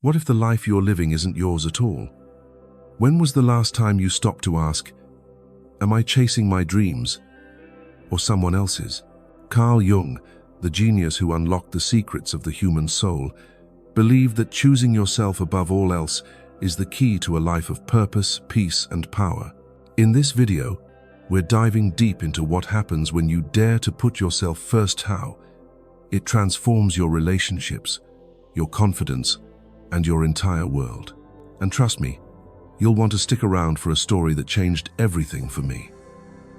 What if the life you're living isn't yours at all? When was the last time you stopped to ask, am I chasing my dreams or someone else's? Carl Jung, the genius who unlocked the secrets of the human soul, believed that choosing yourself above all else is the key to a life of purpose, peace, and power. In this video, we're diving deep into what happens when you dare to put yourself first. How it transforms your relationships, your confidence, and your entire world. And trust me, you'll want to stick around for a story that changed everything for me.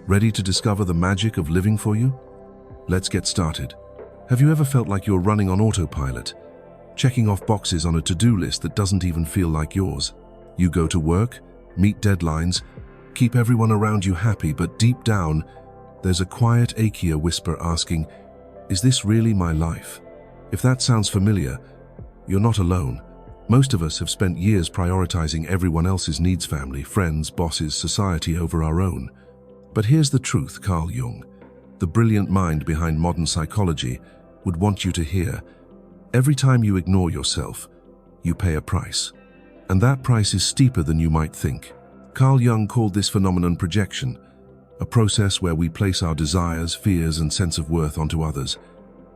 Ready to discover the magic of living for you? Let's get started. Have you ever felt like you're running on autopilot, checking off boxes on a to-do list that doesn't even feel like yours? You go to work, meet deadlines, keep everyone around you happy, but deep down, there's a quiet, achier whisper asking, is this really my life? If that sounds familiar, you're not alone. Most of us have spent years prioritizing everyone else's needs, family, friends, bosses, society over our own. But here's the truth. Carl Jung, the brilliant mind behind modern psychology, would want you to hear. Every time you ignore yourself, you pay a price. And that price is steeper than you might think. Carl Jung called this phenomenon projection, a process where we place our desires, fears, and sense of worth onto others,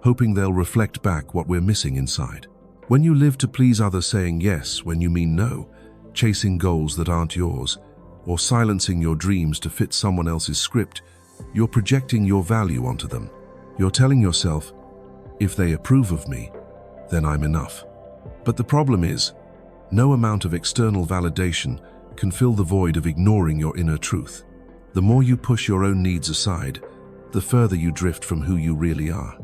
hoping they'll reflect back what we're missing inside. When you live to please others, saying yes when you mean no, chasing goals that aren't yours, or silencing your dreams to fit someone else's script, you're projecting your value onto them. You're telling yourself, if they approve of me, then I'm enough. But the problem is, no amount of external validation can fill the void of ignoring your inner truth. The more you push your own needs aside, the further you drift from who you really are.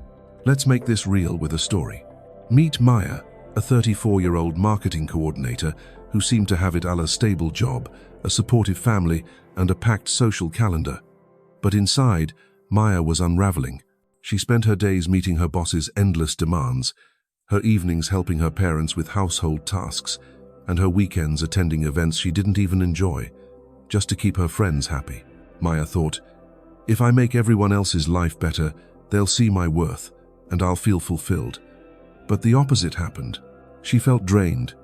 Let's make this real with a story. Meet Maya, a 34-year-old marketing coordinator who seemed to have it a stable job, a supportive family, and a packed social calendar. But inside, Maya was unraveling. She spent her days meeting her boss's endless demands, her evenings helping her parents with household tasks, and her weekends attending events she didn't even enjoy, just to keep her friends happy. Maya thought, if I make everyone else's life better, they'll see my worth, and I'll feel fulfilled. But the opposite happened. She felt drained,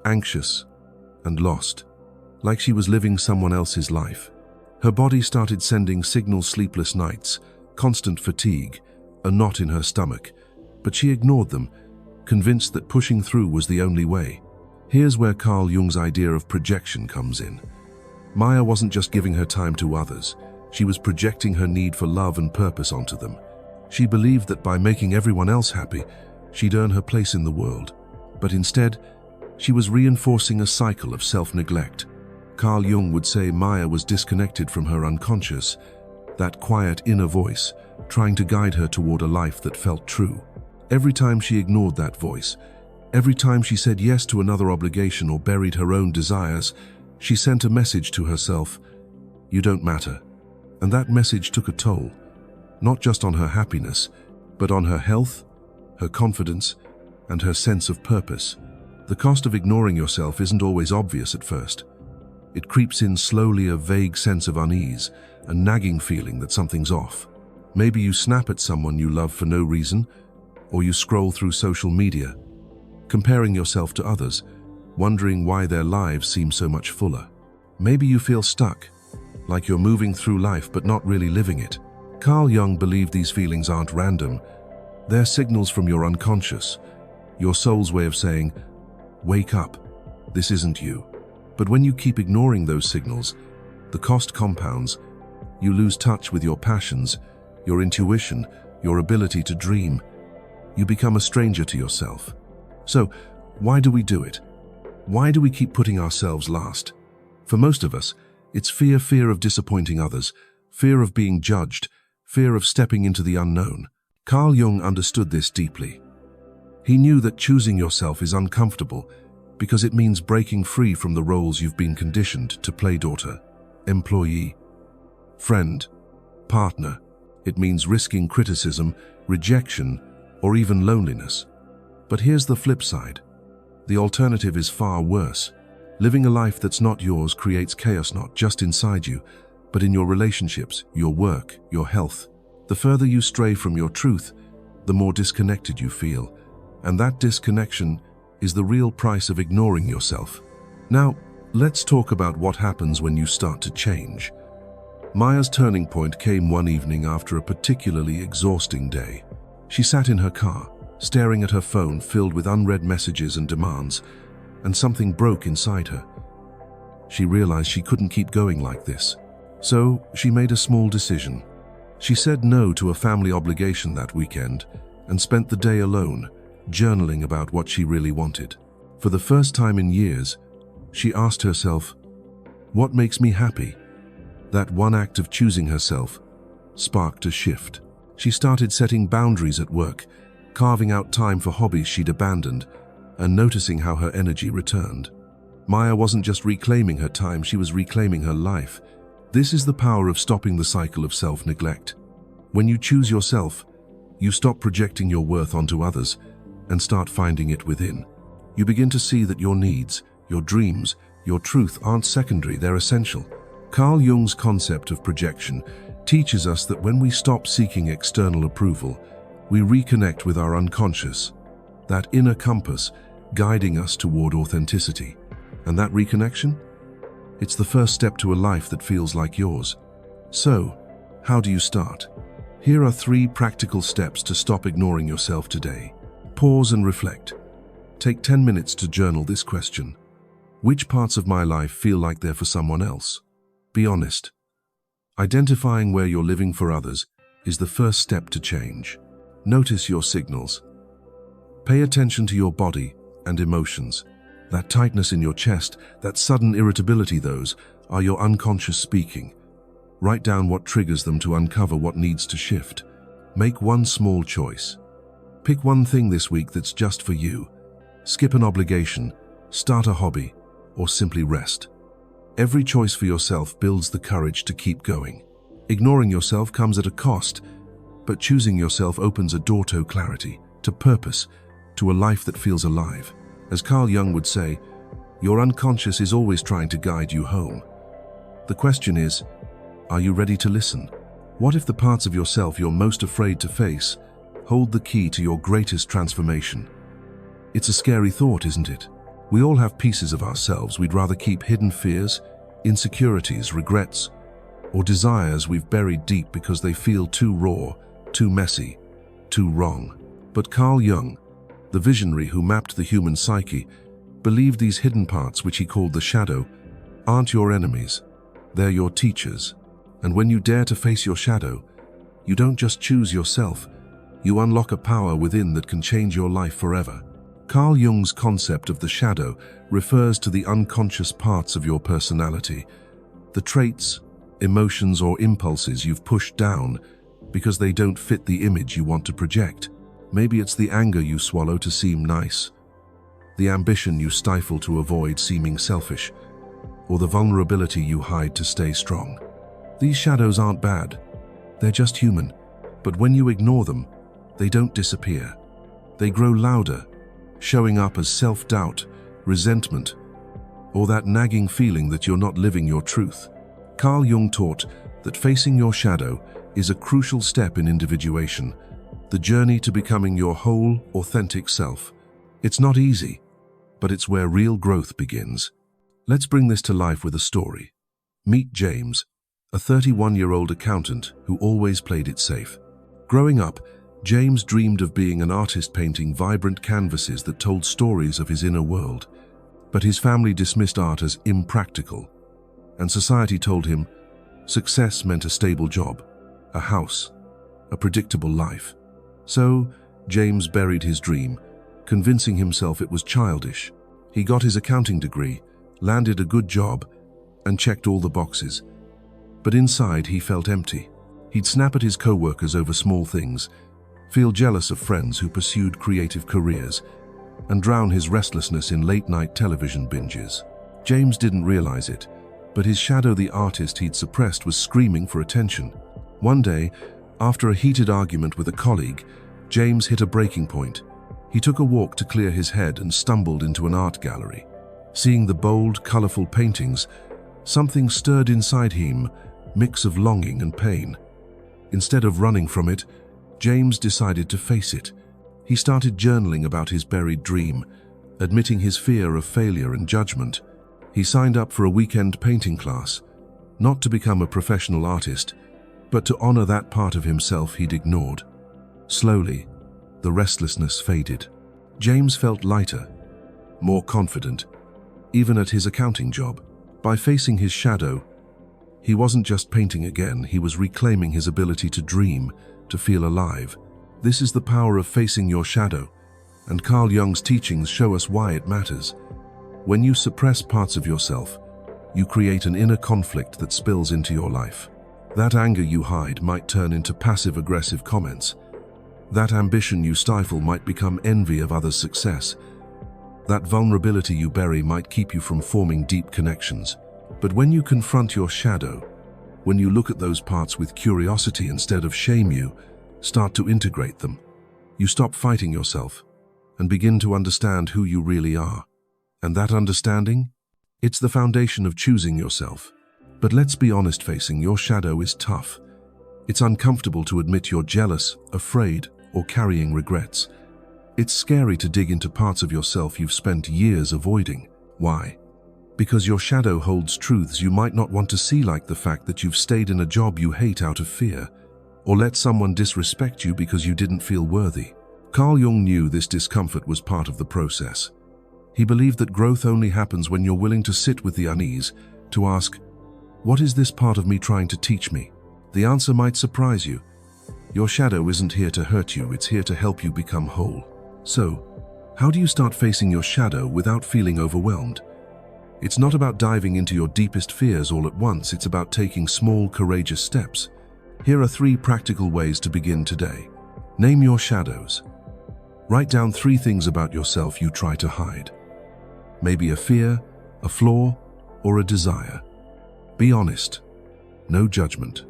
anxious, and lost, like she was living someone else's life. Her body started sending signals: sleepless nights, constant fatigue, a knot in her stomach, but she ignored them, convinced that pushing through was the only way. Here's where Carl Jung's idea of projection comes in. Maya wasn't just giving her time to others, she was projecting her need for love and purpose onto them. She believed that by making everyone else happy, she'd earn her place in the world. But instead, she was reinforcing a cycle of self-neglect. Carl Jung would say Maya was disconnected from her unconscious, that quiet inner voice, trying to guide her toward a life that felt true. Every time she ignored that voice, every time she said yes to another obligation or buried her own desires, she sent a message to herself, you don't matter. And that message took a toll, not just on her happiness, but on her health, her confidence, and her sense of purpose. The cost of ignoring yourself isn't always obvious at first. It creeps in slowly, a vague sense of unease, a nagging feeling that something's off. Maybe you snap at someone you love for no reason, or you scroll through social media, comparing yourself to others, wondering why their lives seem so much fuller. Maybe you feel stuck, like you're moving through life but not really living it. Carl Jung believed these feelings aren't random. They're signals from your unconscious, your soul's way of saying, wake up, this isn't you. But when you keep ignoring those signals, the cost compounds. You lose touch with your passions, your intuition, your ability to dream. You become a stranger to yourself. So, why do we do it? Why do we keep putting ourselves last? For most of us, it's fear of disappointing others, fear of being judged, fear of stepping into the unknown. Carl Jung understood this deeply. He knew that choosing yourself is uncomfortable because it means breaking free from the roles you've been conditioned to play: daughter, employee, friend, partner. It means risking criticism, rejection, or even loneliness. But here's the flip side. The alternative is far worse. Living a life that's not yours creates chaos not just inside you, but in your relationships, your work, your health. The further you stray from your truth, the more disconnected you feel. And that disconnection is the real price of ignoring yourself. Now, let's talk about what happens when you start to change. Maya's turning point came one evening after a particularly exhausting day. She sat in her car, staring at her phone filled with unread messages and demands, and something broke inside her. She realized she couldn't keep going like this. So, she made a small decision. She said no to a family obligation that weekend and spent the day alone, journaling about what she really wanted. For the first time in years, she asked herself, "What makes me happy?" That one act of choosing herself sparked a shift. She started setting boundaries at work, carving out time for hobbies she'd abandoned, and noticing how her energy returned. Maya wasn't just reclaiming her time, she was reclaiming her life. This is the power of stopping the cycle of self-neglect. When you choose yourself, you stop projecting your worth onto others and start finding it within. You begin to see that your needs, your dreams, your truth aren't secondary, they're essential. Carl Jung's concept of projection teaches us that when we stop seeking external approval, we reconnect with our unconscious, that inner compass guiding us toward authenticity. And that reconnection? It's the first step to a life that feels like yours. So, how do you start? Here are 3 practical steps to stop ignoring yourself today. Pause and reflect. Take 10 minutes to journal this question. Which parts of my life feel like they're for someone else? Be honest. Identifying where you're living for others is the first step to change. Notice your signals. Pay attention to your body and emotions. That tightness in your chest, that sudden irritability, those are your unconscious speaking. Write down what triggers them to uncover what needs to shift. Make one small choice. Pick one thing this week that's just for you. Skip an obligation, start a hobby, or simply rest. Every choice for yourself builds the courage to keep going. Ignoring yourself comes at a cost, but choosing yourself opens a door to clarity, to purpose, to a life that feels alive. As Carl Jung would say, your unconscious is always trying to guide you home. The question is, are you ready to listen? What if the parts of yourself you're most afraid to face hold the key to your greatest transformation? It's a scary thought, isn't it? We all have pieces of ourselves we'd rather keep hidden, fears, insecurities, regrets, or desires we've buried deep because they feel too raw, too messy, too wrong. But Carl Jung, the visionary who mapped the human psyche, believed these hidden parts, which he called the shadow, aren't your enemies, they're your teachers. And when you dare to face your shadow, you don't just choose yourself, you unlock a power within that can change your life forever. Carl Jung's concept of the shadow refers to the unconscious parts of your personality, the traits, emotions, or impulses you've pushed down because they don't fit the image you want to project. Maybe it's the anger you swallow to seem nice, the ambition you stifle to avoid seeming selfish, or the vulnerability you hide to stay strong. These shadows aren't bad, they're just human, but when you ignore them, they don't disappear. They grow louder, showing up as self-doubt, resentment, or that nagging feeling that you're not living your truth. Carl Jung taught that facing your shadow is a crucial step in individuation, the journey to becoming your whole, authentic self. It's not easy, but it's where real growth begins. Let's bring this to life with a story. Meet James, a 31-year-old accountant who always played it safe. Growing up, James dreamed of being an artist painting vibrant canvases that told stories of his inner world. But his family dismissed art as impractical, and society told him success meant a stable job, a house, a predictable life. So, James buried his dream, convincing himself it was childish. He got his accounting degree, landed a good job, and checked all the boxes. But inside, he felt empty. He'd snap at his co-workers over small things, feel jealous of friends who pursued creative careers, and drown his restlessness in late-night television binges. James didn't realize it, but his shadow, the artist he'd suppressed, was screaming for attention. One day, after a heated argument with a colleague, James hit a breaking point. He took a walk to clear his head and stumbled into an art gallery. Seeing the bold, colorful paintings, something stirred inside him, mix of longing and pain. Instead of running from it, James decided to face it. He started journaling about his buried dream, Admitting his fear of failure and judgment, he signed up for a weekend painting class, not to become a professional artist, but to honor that part of himself he'd ignored. Slowly, the restlessness faded. James felt lighter, more confident, even at his accounting job. By facing his shadow, he wasn't just painting again, he was reclaiming his ability to dream, to feel alive. This is the power of facing your shadow, and Carl Jung's teachings show us why it matters. When you suppress parts of yourself, you create an inner conflict that spills into your life. That anger you hide might turn into passive-aggressive comments. That ambition you stifle might become envy of others' success. That vulnerability you bury might keep you from forming deep connections. But when you confront your shadow, when you look at those parts with curiosity instead of shame, you start to integrate them. You stop fighting yourself and begin to understand who you really are. And that understanding? It's the foundation of choosing yourself. But let's be honest, facing your shadow is tough. It's uncomfortable to admit you're jealous, afraid, or carrying regrets. It's scary to dig into parts of yourself you've spent years avoiding. Why? Because your shadow holds truths you might not want to see, like the fact that you've stayed in a job you hate out of fear, or let someone disrespect you because you didn't feel worthy. Carl Jung knew this discomfort was part of the process. He believed that growth only happens when you're willing to sit with the unease, to ask, what is this part of me trying to teach me? The answer might surprise you. Your shadow isn't here to hurt you, it's here to help you become whole. So, how do you start facing your shadow without feeling overwhelmed? It's not about diving into your deepest fears all at once, it's about taking small, courageous steps. Here are 3 practical ways to begin today. Name your shadows. Write down 3 things about yourself you try to hide. Maybe a fear, a flaw, or a desire. Be honest. No judgment.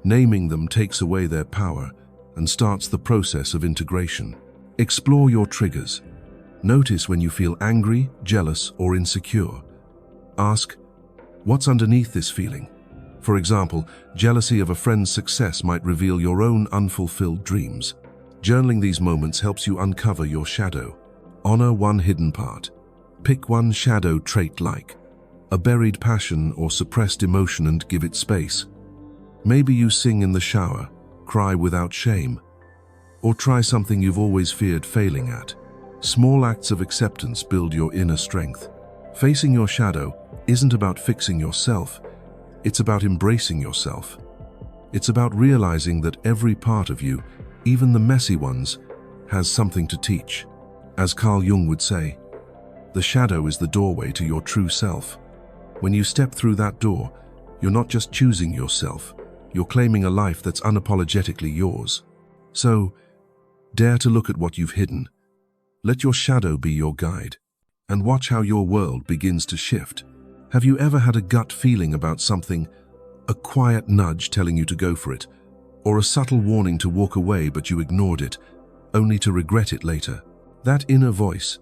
Naming them takes away their power and starts the process of integration. Explore your triggers. Notice when you feel angry, jealous, or insecure. Ask, what's underneath this feeling? For example, jealousy of a friend's success might reveal your own unfulfilled dreams. Journaling these moments helps you uncover your shadow. Honor one hidden part. Pick one shadow trait, like a buried passion or suppressed emotion, and give it space. Maybe you sing in the shower, cry without shame, or try something you've always feared failing at. Small acts of acceptance build your inner strength. Facing your shadow isn't about fixing yourself, it's about embracing yourself. It's about realizing that every part of you, even the messy ones, has something to teach. As Carl Jung would say, the shadow is the doorway to your true self. When you step through that door, you're not just choosing yourself, you're claiming a life that's unapologetically yours. So, dare to look at what you've hidden. Let your shadow be your guide, and watch how your world begins to shift. Have you ever had a gut feeling about something, a quiet nudge telling you to go for it, or a subtle warning to walk away but you ignored it, only to regret it later? That inner voice,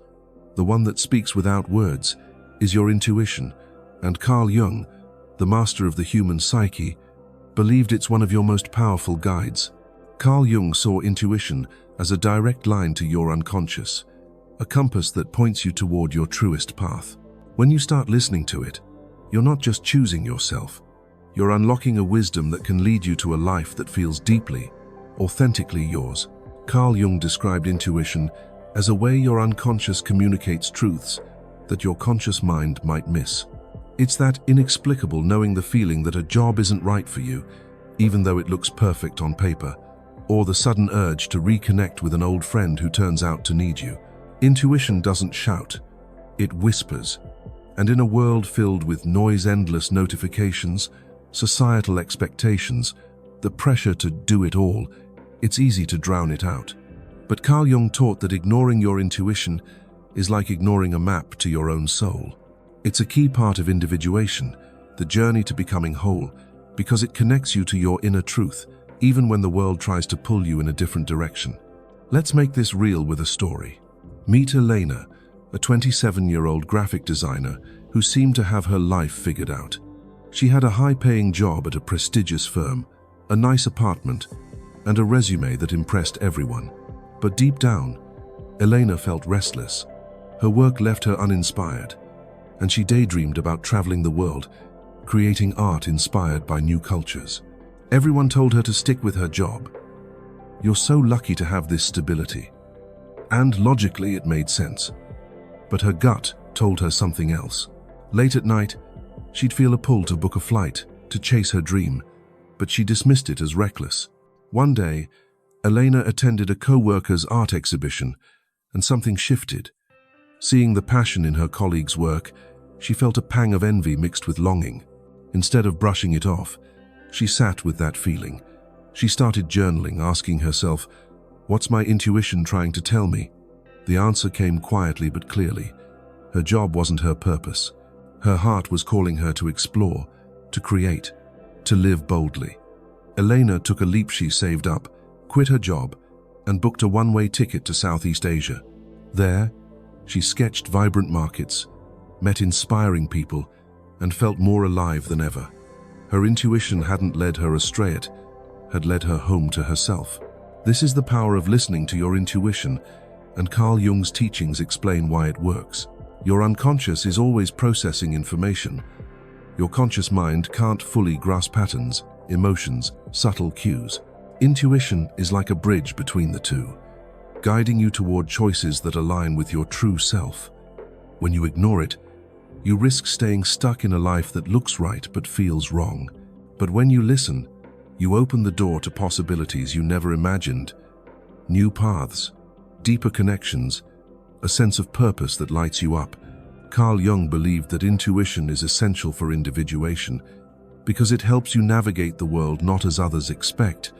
the one that speaks without words, is your intuition, and Carl Jung, the master of the human psyche, believed it's one of your most powerful guides. Carl Jung saw intuition as a direct line to your unconscious, a compass that points you toward your truest path. When you start listening to it, you're not just choosing yourself, you're unlocking a wisdom that can lead you to a life that feels deeply, authentically yours. Carl Jung described intuition as a way your unconscious communicates truths that your conscious mind might miss. It's that inexplicable knowing, the feeling that a job isn't right for you, even though it looks perfect on paper, or the sudden urge to reconnect with an old friend who turns out to need you. Intuition doesn't shout, it whispers. And in a world filled with noise, endless notifications, societal expectations, the pressure to do it all, it's easy to drown it out. But Carl Jung taught that ignoring your intuition is like ignoring a map to your own soul. It's a key part of individuation, the journey to becoming whole, because it connects you to your inner truth, even when the world tries to pull you in a different direction. Let's make this real with a story. Meet Elena, a 27-year-old graphic designer who seemed to have her life figured out. She had a high-paying job at a prestigious firm, a nice apartment, and a resume that impressed everyone. But deep down, Elena felt restless. Her work left her uninspired, and she daydreamed about traveling the world, creating art inspired by new cultures. Everyone told her to stick with her job. You're so lucky to have this stability. And logically it made sense. But her gut told her something else. Late at night, she'd feel a pull to book a flight, to chase her dream, but she dismissed it as reckless. One day, Elena attended a co-worker's art exhibition, and something shifted. Seeing the passion in her colleagues' work, she felt a pang of envy mixed with longing. Instead of brushing it off, she sat with that feeling. She started journaling, asking herself, "What's my intuition trying to tell me?" The answer came quietly but clearly. Her job wasn't her purpose. Her heart was calling her to explore, to create, to live boldly. Elena took a leap. She saved up, quit her job, and booked a one-way ticket to Southeast Asia. There, she sketched vibrant markets, met inspiring people, and felt more alive than ever. Her intuition hadn't led her astray, it had led her home to herself. This is the power of listening to your intuition, and Carl Jung's teachings explain why it works. Your unconscious is always processing information. Your conscious mind can't fully grasp patterns, emotions, subtle cues. Intuition is like a bridge between the two, guiding you toward choices that align with your true self. When you ignore it, you risk staying stuck in a life that looks right but feels wrong. But when you listen, you open the door to possibilities you never imagined. New paths, deeper connections, a sense of purpose that lights you up. Carl Jung believed that intuition is essential for individuation because it helps you navigate the world not as others expect,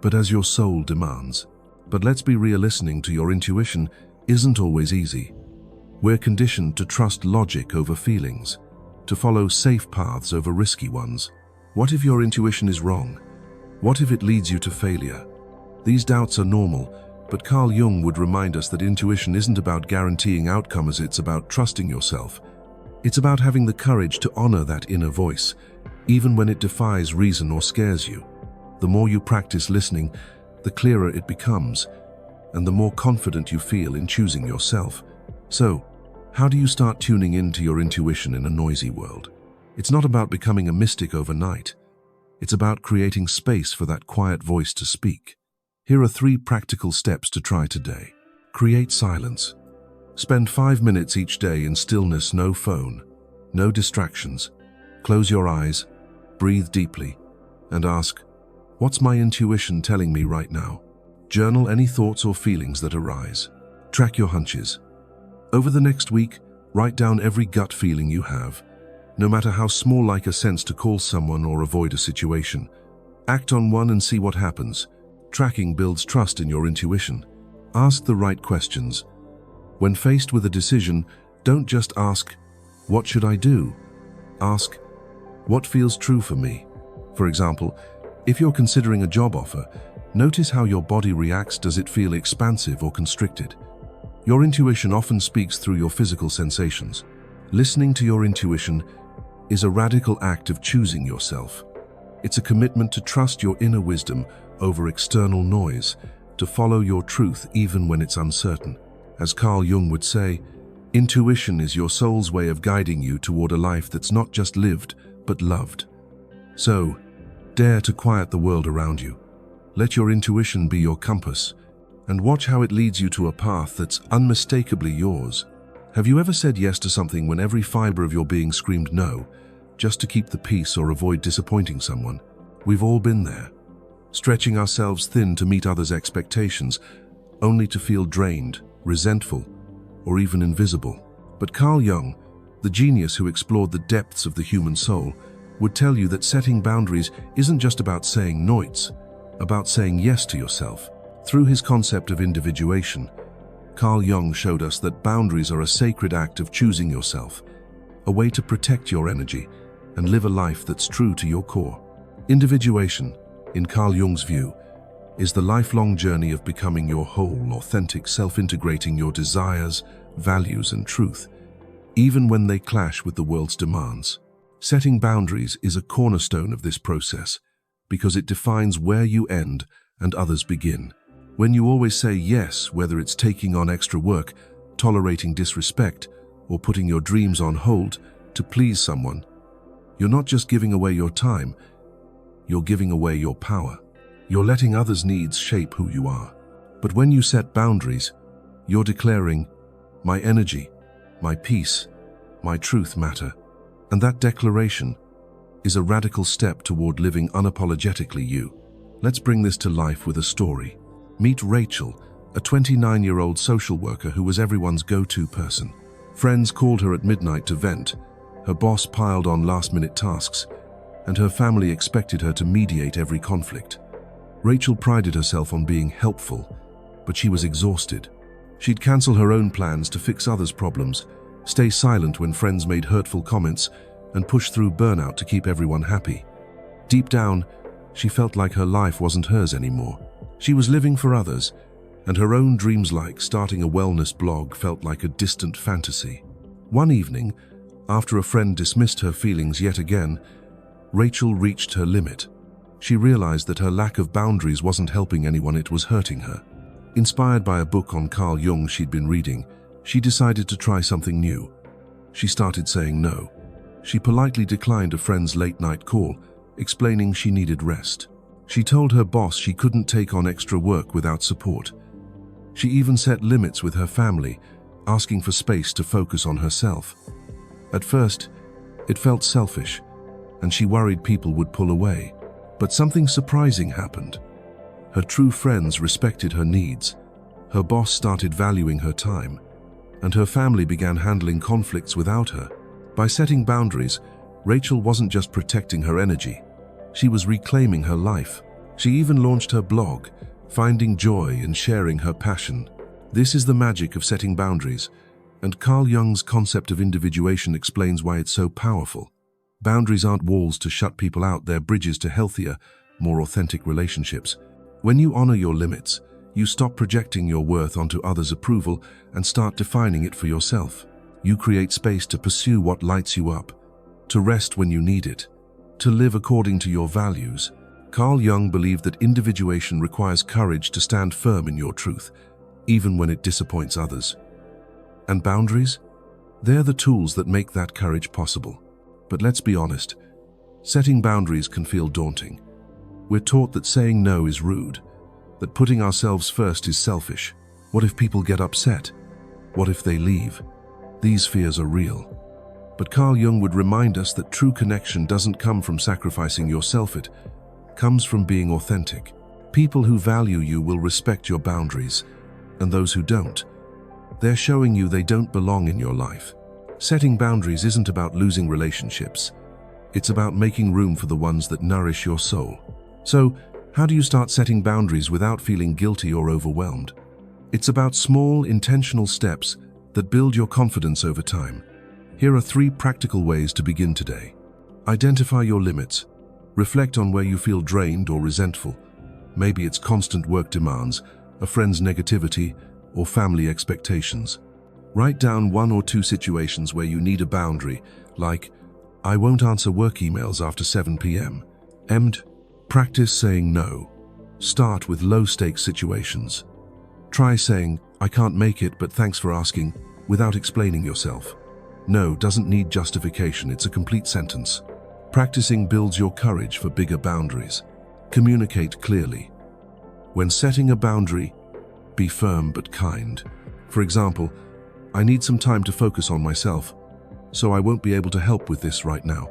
but as your soul demands. But let's be real, listening to your intuition isn't always easy. We're conditioned to trust logic over feelings, to follow safe paths over risky ones. What if your intuition is wrong? What if it leads you to failure? These doubts are normal, but Carl Jung would remind us that intuition isn't about guaranteeing outcomes, it's about trusting yourself. It's about having the courage to honor that inner voice, even when it defies reason or scares you. The more you practice listening, the clearer it becomes, and the more confident you feel in choosing yourself. So, how do you start tuning into your intuition in a noisy world? It's not about becoming a mystic overnight. It's about creating space for that quiet voice to speak. Here are 3 practical steps to try today. Create silence. Spend 5 minutes each day in stillness, no phone, no distractions. Close your eyes, breathe deeply, and ask, "What's my intuition telling me right now?" Journal any thoughts or feelings that arise. Track your hunches. Over the next week, write down every gut feeling you have, no matter how small, like a sense to call someone or avoid a situation. Act on one and see what happens. Tracking builds trust in your intuition. Ask the right questions. When faced with a decision, don't just ask, "What should I do?" Ask, "What feels true for me?" For example, if you're considering a job offer, notice how your body reacts. Does it feel expansive or constricted? Your intuition often speaks through your physical sensations. Listening to your intuition is a radical act of choosing yourself. It's a commitment to trust your inner wisdom over external noise, to follow your truth even when it's uncertain. As Carl Jung would say, intuition is your soul's way of guiding you toward a life that's not just lived, but loved. So, dare to quiet the world around you. Let your intuition be your compass, and watch how it leads you to a path that's unmistakably yours. Have you ever said yes to something when every fiber of your being screamed no, just to keep the peace or avoid disappointing someone? We've all been there, stretching ourselves thin to meet others' expectations, only to feel drained, resentful, or even invisible. But Carl Jung, the genius who explored the depths of the human soul, would tell you that setting boundaries isn't just about saying no, it's about saying yes to yourself. Through his concept of individuation, Carl Jung showed us that boundaries are a sacred act of choosing yourself, a way to protect your energy and live a life that's true to your core. Individuation, in Carl Jung's view, is the lifelong journey of becoming your whole, authentic self, integrating your desires, values, and truth, even when they clash with the world's demands. Setting boundaries is a cornerstone of this process because it defines where you end and others begin. When you always say yes, whether it's taking on extra work, tolerating disrespect or putting your dreams on hold to please someone, you're not just giving away your time, you're giving away your power. You're letting others' needs shape who you are. But when you set boundaries, you're declaring, my energy, my peace, my truth matter. And that declaration is a radical step toward living unapologetically you. Let's bring this to life with a story. Meet Rachel, a 29-year-old social worker who was everyone's go-to person. Friends called her at midnight to vent, her boss piled on last-minute tasks, and her family expected her to mediate every conflict. Rachel prided herself on being helpful, but she was exhausted. She'd cancel her own plans to fix others' problems, stay silent when friends made hurtful comments, and push through burnout to keep everyone happy. Deep down, she felt like her life wasn't hers anymore. She was living for others, and her own dreams like starting a wellness blog felt like a distant fantasy. One evening, after a friend dismissed her feelings yet again, Rachel reached her limit. She realized that her lack of boundaries wasn't helping anyone, it was hurting her. Inspired by a book on Carl Jung she'd been reading, she decided to try something new. She started saying no. She politely declined a friend's late-night call, explaining she needed rest. She told her boss she couldn't take on extra work without support. She even set limits with her family, asking for space to focus on herself. At first, it felt selfish, and she worried people would pull away. But something surprising happened. Her true friends respected her needs, her boss started valuing her time, and her family began handling conflicts without her. By setting boundaries, Rachel wasn't just protecting her energy, she was reclaiming her life. She even launched her blog, finding joy in sharing her passion. This is the magic of setting boundaries, and Carl Jung's concept of individuation explains why it's so powerful. Boundaries aren't walls to shut people out, they're bridges to healthier, more authentic relationships. When you honor your limits, you stop projecting your worth onto others' approval and start defining it for yourself. You create space to pursue what lights you up, to rest when you need it, to live according to your values. Carl Jung believed that individuation requires courage to stand firm in your truth, even when it disappoints others. And boundaries? They're the tools that make that courage possible. But let's be honest, setting boundaries can feel daunting. We're taught that saying no is rude, that putting ourselves first is selfish. What if people get upset? What if they leave? These fears are real. But Carl Jung would remind us that true connection doesn't come from sacrificing yourself, it comes from being authentic. People who value you will respect your boundaries, and those who don't, they're showing you they don't belong in your life. Setting boundaries isn't about losing relationships. It's about making room for the ones that nourish your soul. So, how do you start setting boundaries without feeling guilty or overwhelmed? It's about small, intentional steps that build your confidence over time. Here are 3 practical ways to begin today. Identify your limits. Reflect on where you feel drained or resentful. Maybe it's constant work demands, a friend's negativity, or family expectations. Write down 1 or 2 situations where you need a boundary, like, I won't answer work emails after 7 p.m. Practice saying no. Start with low-stakes situations. Try saying, I can't make it, but thanks for asking, without explaining yourself. No doesn't need justification, it's a complete sentence. Practicing builds your courage for bigger boundaries. Communicate clearly. When setting a boundary, be firm but kind. For example, I need some time to focus on myself, so I won't be able to help with this right now.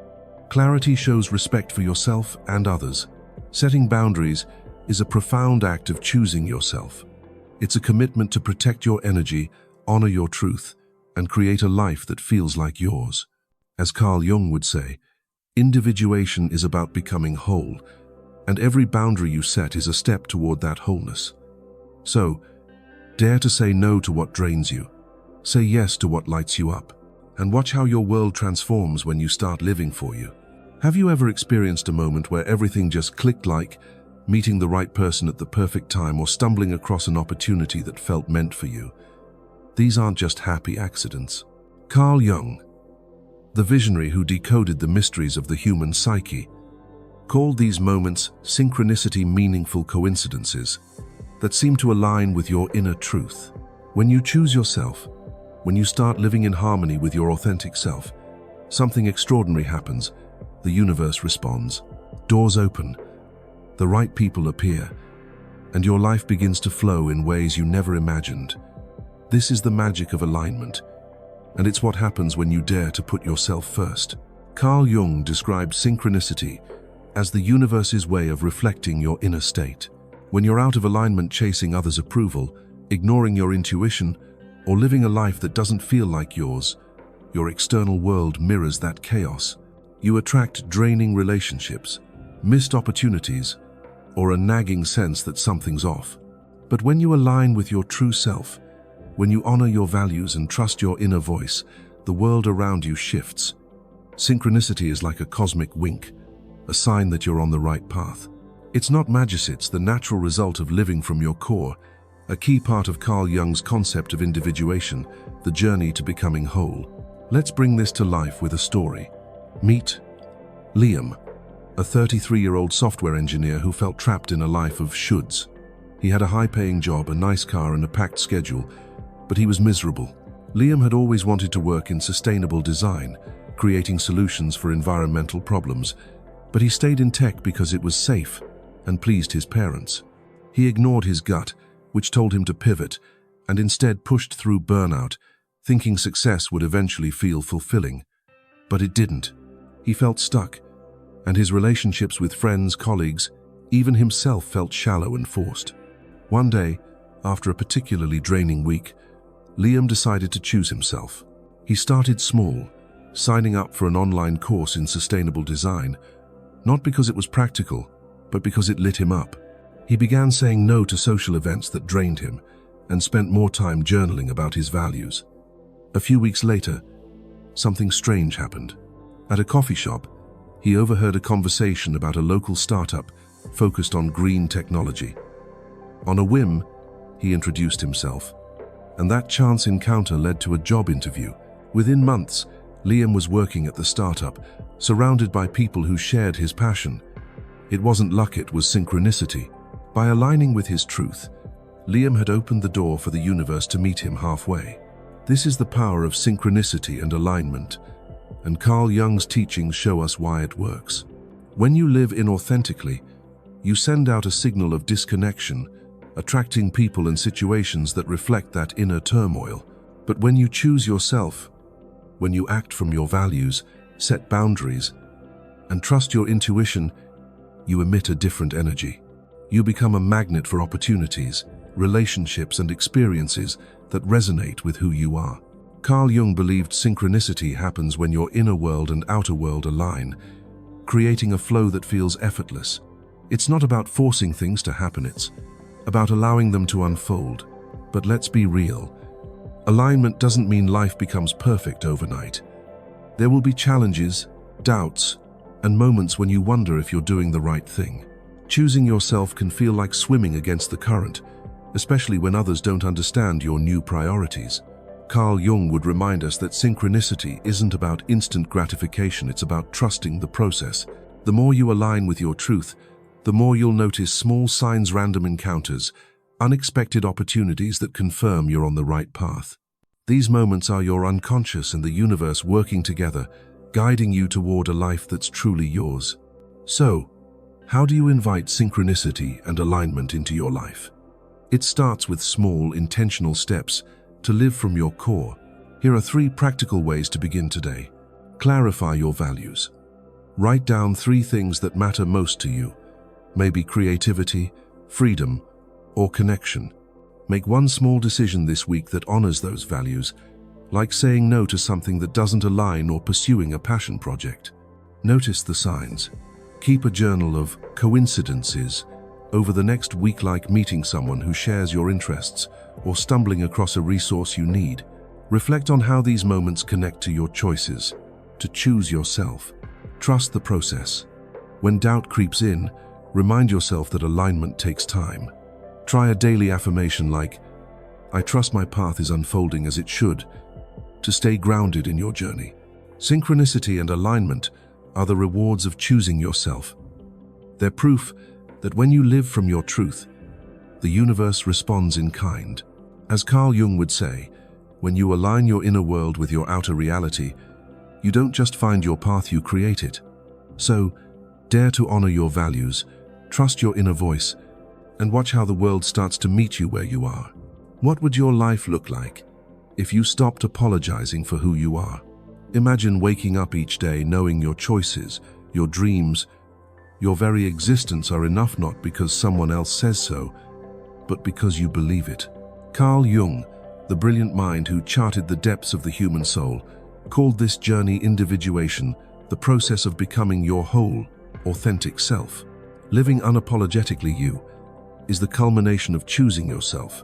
Clarity shows respect for yourself and others. Setting boundaries is a profound act of choosing yourself. It's a commitment to protect your energy, honor your truth, and create a life that feels like yours. As Carl Jung would say, individuation is about becoming whole, and every boundary you set is a step toward that wholeness. So, dare to say no to what drains you. Say yes to what lights you up, and watch how your world transforms when you start living for you. Have you ever experienced a moment where everything just clicked, like meeting the right person at the perfect time or stumbling across an opportunity that felt meant for you? These aren't just happy accidents. Carl Jung, the visionary who decoded the mysteries of the human psyche, called these moments synchronicity, meaningful coincidences that seem to align with your inner truth. When you choose yourself, When you start living in harmony with your authentic self, something extraordinary happens. The universe responds. Doors open, the right people appear, and your life begins to flow in ways you never imagined. This is the magic of alignment, and it's what happens when you dare to put yourself first. Carl Jung described synchronicity as the universe's way of reflecting your inner state. When you're out of alignment chasing others' approval, ignoring your intuition, or living a life that doesn't feel like yours, your external world mirrors that chaos. You attract draining relationships, missed opportunities, or a nagging sense that something's off. But when you align with your true self, when you honor your values and trust your inner voice, the world around you shifts. Synchronicity is like a cosmic wink, a sign that you're on the right path. It's not magic, it's the natural result of living from your core, a key part of Carl Jung's concept of individuation, the journey to becoming whole. Let's bring this to life with a story. Meet Liam, a 33-year-old software engineer who felt trapped in a life of shoulds. He had a high-paying job, a nice car, and a packed schedule, but he was miserable. Liam had always wanted to work in sustainable design, creating solutions for environmental problems, but he stayed in tech because it was safe and pleased his parents. He ignored his gut, which told him to pivot, and instead pushed through burnout, thinking success would eventually feel fulfilling. But it didn't. He felt stuck, and his relationships with friends, colleagues, even himself felt shallow and forced. One day, after a particularly draining week, Liam decided to choose himself. He started small, signing up for an online course in sustainable design, not because it was practical, but because it lit him up. He began saying no to social events that drained him and spent more time journaling about his values. A few weeks later, something strange happened. At a coffee shop, he overheard a conversation about a local startup focused on green technology. On a whim, he introduced himself, and that chance encounter led to a job interview. Within months, Liam was working at the startup, surrounded by people who shared his passion. It wasn't luck, it was synchronicity. By aligning with his truth, Liam had opened the door for the universe to meet him halfway. This is the power of synchronicity and alignment, and Carl Jung's teachings show us why it works. When you live inauthentically, you send out a signal of disconnection, attracting people and situations that reflect that inner turmoil. But when you choose yourself, when you act from your values, set boundaries, and trust your intuition, you emit a different energy. You become a magnet for opportunities, relationships, and experiences that resonate with who you are. Carl Jung believed synchronicity happens when your inner world and outer world align, creating a flow that feels effortless. It's not about forcing things to happen, it's about allowing them to unfold. But let's be real. Alignment doesn't mean life becomes perfect overnight. There will be challenges, doubts, and moments when you wonder if you're doing the right thing. Choosing yourself can feel like swimming against the current, especially when others don't understand your new priorities. Carl Jung would remind us that synchronicity isn't about instant gratification, it's about trusting the process. The more you align with your truth, the more you'll notice small signs, random encounters, unexpected opportunities that confirm you're on the right path. These moments are your unconscious and the universe working together, guiding you toward a life that's truly yours. So, how do you invite synchronicity and alignment into your life? It starts with small, intentional steps to live from your core. Here are 3 practical ways to begin today. Clarify your values. Write down 3 things that matter most to you. Maybe creativity, freedom, or connection. Make one small decision this week that honors those values, like saying no to something that doesn't align or pursuing a passion project. Notice the signs. Keep a journal of coincidences over the next week, like meeting someone who shares your interests or stumbling across a resource you need. Reflect on how these moments connect to your choices to choose yourself. Trust the process. When doubt creeps in, remind yourself that alignment takes time. Try a daily affirmation like, "I trust my path is unfolding as it should," to stay grounded in your journey. Synchronicity and alignment are the rewards of choosing yourself. They're proof that when you live from your truth, the universe responds in kind. As Carl Jung would say, When you align your inner world with your outer reality, you don't just find your path, you create it. So, dare to honor your values, trust your inner voice, and watch how the world starts to meet you where you are. What would your life look like if you stopped apologizing for who you are? Imagine waking up each day knowing your choices, your dreams, your very existence are enough not because someone else says so, but because you believe it. Carl Jung, the brilliant mind who charted the depths of the human soul, called this journey individuation, the process of becoming your whole, authentic self. Living unapologetically you is the culmination of choosing yourself,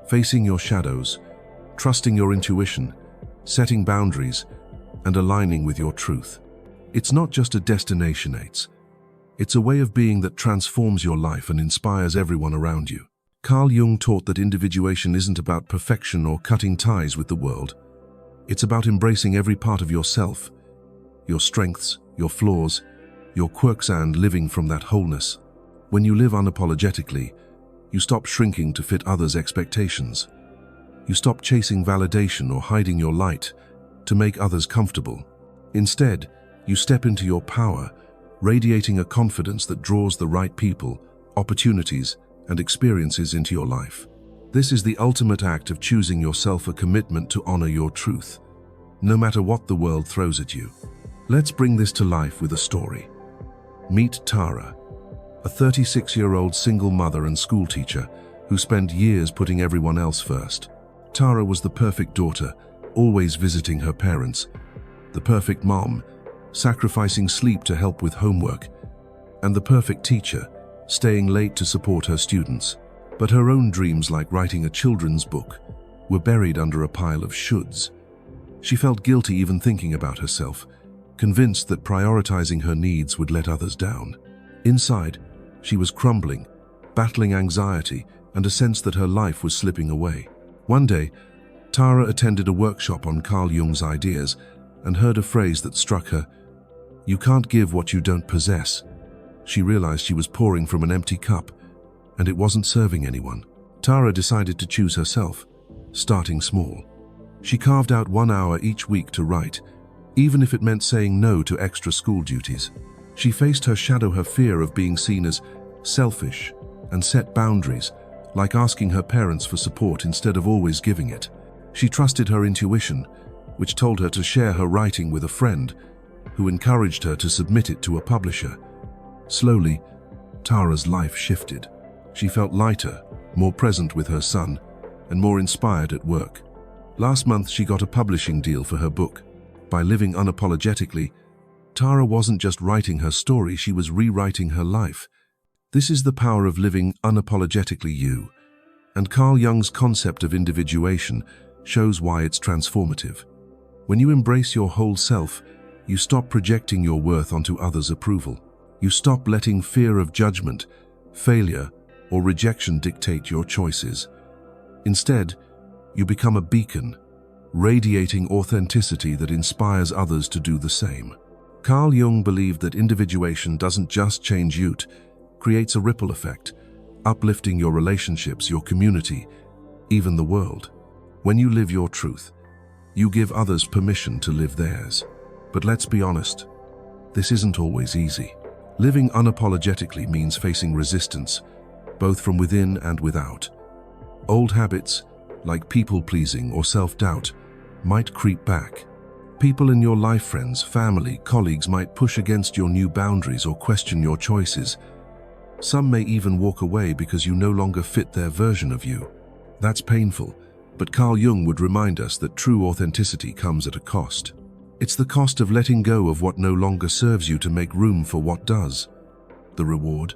facing your shadows, trusting your intuition, setting boundaries, and aligning with your truth. It's not just a destination, it's a way of being that transforms your life and inspires everyone around you. Carl Jung taught that individuation isn't about perfection or cutting ties with the world. It's about embracing every part of yourself, your strengths, your flaws, your quirks, and living from that wholeness. When you live unapologetically, you stop shrinking to fit others' expectations. You stop chasing validation or hiding your light to make others comfortable. Instead, you step into your power, radiating a confidence that draws the right people, opportunities, and experiences into your life. This is the ultimate act of choosing yourself, a commitment to honor your truth, no matter what the world throws at you. Let's bring this to life with a story. Meet Tara, a 36-year-old single mother and schoolteacher who spent years putting everyone else first. Tara was the perfect daughter, always visiting her parents, the perfect mom, sacrificing sleep to help with homework, and the perfect teacher, staying late to support her students. But her own dreams, like writing a children's book, were buried under a pile of shoulds. She felt guilty even thinking about herself, convinced that prioritizing her needs would let others down. Inside, she was crumbling, battling anxiety and a sense that her life was slipping away. One day, Tara attended a workshop on Carl Jung's ideas and heard a phrase that struck her: "You can't give what you don't possess." She realized she was pouring from an empty cup, and it wasn't serving anyone. Tara decided to choose herself, starting small. She carved out 1 hour each week to write, even if it meant saying no to extra school duties. She faced her shadow, her fear of being seen as selfish, and set boundaries, like asking her parents for support instead of always giving it. She trusted her intuition, which told her to share her writing with a friend, who encouraged her to submit it to a publisher. Slowly, Tara's life shifted. She felt lighter, more present with her son, and more inspired at work. Last month, she got a publishing deal for her book. By living unapologetically, Tara wasn't just writing her story, she was rewriting her life. This is the power of living unapologetically you, and Carl Jung's concept of individuation shows why it's transformative. When you embrace your whole self, you stop projecting your worth onto others' approval. You stop letting fear of judgment, failure, or rejection dictate your choices. Instead, you become a beacon, radiating authenticity that inspires others to do the same. Carl Jung believed that individuation doesn't just change you, it creates a ripple effect, uplifting your relationships, your community, even the world. When you live your truth, you give others permission to live theirs. But let's be honest, this isn't always easy. Living unapologetically means facing resistance, both from within and without. Old habits, like people-pleasing or self-doubt, might creep back. People in your life, friends, family, colleagues, might push against your new boundaries or question your choices. Some may even walk away because you no longer fit their version of you. That's painful, but Carl Jung would remind us that true authenticity comes at a cost. It's the cost of letting go of what no longer serves you to make room for what does. The reward?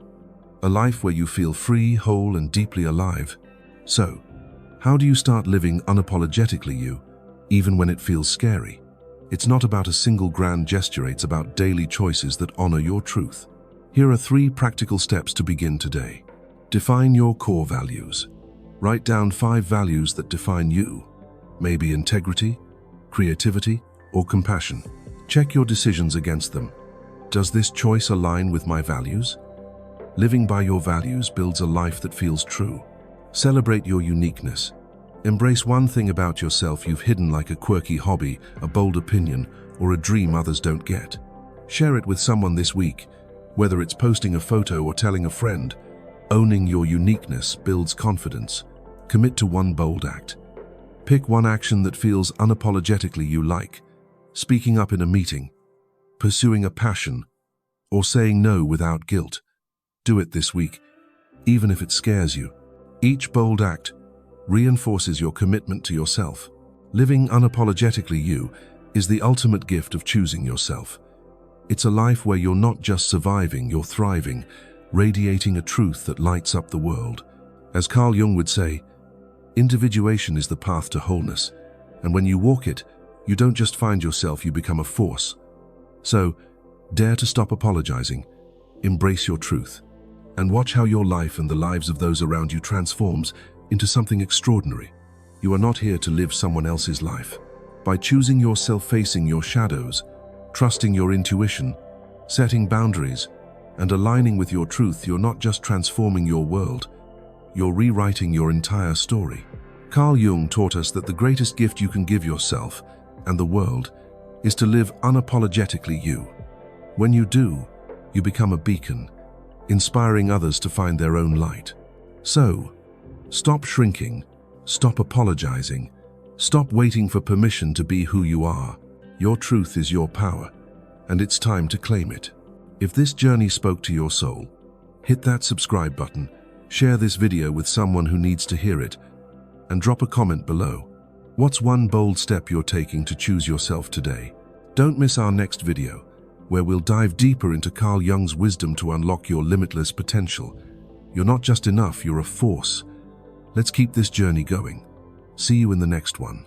A life where you feel free, whole, and deeply alive. So, how do you start living unapologetically you, even when it feels scary? It's not about a single grand gesture, it's about daily choices that honor your truth. Here are 3 practical steps to begin today. Define your core values. Write down 5 values that define you. Maybe integrity, creativity, or compassion. Check your decisions against them. Does this choice align with my values? Living by your values builds a life that feels true. Celebrate your uniqueness. Embrace one thing about yourself you've hidden, like a quirky hobby, a bold opinion, or a dream others don't get. Share it with someone this week, whether it's posting a photo or telling a friend. Owning your uniqueness builds confidence. Commit to one bold act. Pick one action that feels unapologetically you, like speaking up in a meeting, pursuing a passion, or saying no without guilt. Do it this week, even if it scares you. Each bold act reinforces your commitment to yourself. Living unapologetically you is the ultimate gift of choosing yourself. It's a life where you're not just surviving, you're thriving, radiating a truth that lights up the world. As Carl Jung would say, individuation is the path to wholeness, and when you walk it, you don't just find yourself, you become a force. So, dare to stop apologizing, embrace your truth, and watch how your life and the lives of those around you transforms into something extraordinary. You are not here to live someone else's life. By choosing yourself, facing your shadows, trusting your intuition, setting boundaries, and aligning with your truth, you're not just transforming your world, you're rewriting your entire story. Carl Jung taught us that the greatest gift you can give yourself and the world is to live unapologetically you. When you do, you become a beacon, inspiring others to find their own light. So, stop shrinking, stop apologizing, stop waiting for permission to be who you are. Your truth is your power, and it's time to claim it. If this journey spoke to your soul, hit that subscribe button, share this video with someone who needs to hear it, and drop a comment below. What's one bold step you're taking to choose yourself today? Don't miss our next video, where we'll dive deeper into Carl Jung's wisdom to unlock your limitless potential. You're not just enough, you're a force. Let's keep this journey going. See you in the next one.